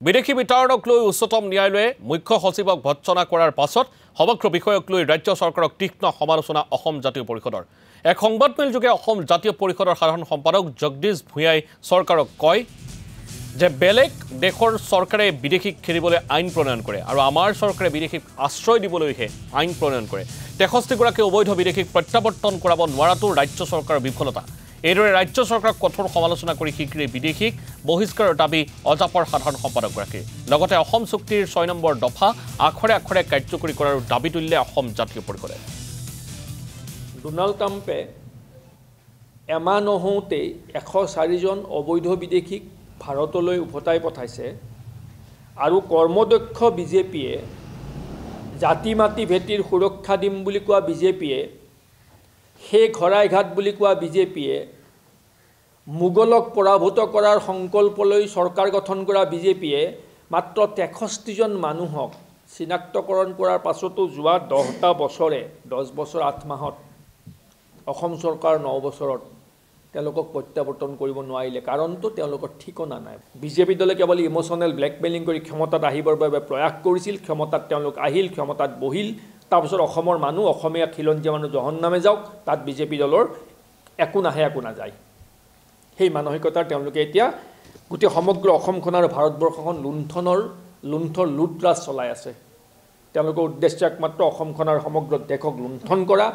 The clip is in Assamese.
বিদেশী বিতৰণক লৈ উচ্চতম ন্যায়ালয়ে মুখ্য সচিবক ভৎসনা কৰাৰ পাছত সমগ্ৰ বিষয়ক লৈ ৰাজ্য চৰকাৰক তীক্ষ্ণ সমালোচনা অসম জাতীয় পৰিষদৰ এক সংবাদমেল যোগে অসম জাতীয় পৰিষদৰ সাধাৰণ সম্পাদক জগদীশ ভূঞাই চৰকাৰক কয় যে বেলেগ দেশৰ চৰকাৰে বিদেশীক খেলিবলৈ আইন প্ৰণয়ন কৰে আৰু আমাৰ চৰকাৰে বিদেশীক আশ্ৰয় দিবলৈহে আইন প্ৰণয়ন কৰে 63 গৰাকী অবৈধ বিদেশীক প্ৰত্যাৱৰ্তন কৰাব নোৱাৰাটো ৰাজ্য চৰকাৰৰ বিফলতা এইদৰে ৰাজ্য চৰকাৰক কঠোৰ সমালোচনা কৰি শীঘ্ৰে বিদেশীক বহিষ্কাৰৰ দাবী অজাপৰ সাধাৰণ সম্পাদকগৰাকীৰ লগতে অসম চুক্তিৰ 6 নম্বৰ দফা আখৰে আখৰে কাৰ্যকৰী কৰাৰ দাবী তুলিলে অসম জাতীয় পৰিষদে ডোনাল্ড ট্ৰাম্পে এমাহ নহওঁতে 104 জন অবৈধ বিদেশীক ভাৰতলৈ উভতাই পঠাইছে আৰু কৰ্মদক্ষ বিজেপিয়ে জাতি মাটি ভেটিৰ সুৰক্ষা দিম বুলি কোৱা বিজেপিয়ে সেই ঘৰাইঘাট বুলি কোৱা বিজেপিয়ে মুগলক পৰাভূত কৰাৰ সংকল্প লৈ চৰকাৰ গঠন কৰা বিজেপিয়ে মাত্ৰ 63 জন মানুহক চিনাক্তকৰণ কৰাৰ পাছতো যোৱা 10টা বছৰে 10 বছৰ 8 মাহত অসম চৰকাৰ 9 বছৰত তেওঁলোকক প্ৰত্যাৱৰ্তন কৰিব নোৱাৰিলে কাৰণটো তেওঁলোকৰ ঠিকনা নাই বিজেপি দলে কেৱল ইমোশনাল ব্লেকমেইলিং কৰি ক্ষমতাত আহিবৰ বাবে প্ৰয়াস কৰিছিল ক্ষমতাত তেওঁলোক আহিল ক্ষমতাত বহিল তাৰপিছত অসমৰ মানুহ অসমীয়া খিলঞ্জীয়া মানুহ জহন্নামে যাওক তাত বিজেপি দলৰ একো নাহে একো নাযায় সেই মানসিকতাৰ তেওঁলোকে এতিয়া গোটেই সমগ্ৰ অসমখন আৰু ভাৰতবৰ্ষখন লুণ্ঠন লুটৰাজ চলাই আছে তেওঁলোকৰ উদ্দেশ্য একমাত্ৰ অসমখন আৰু সমগ্ৰ দেশক লুণ্ঠন কৰা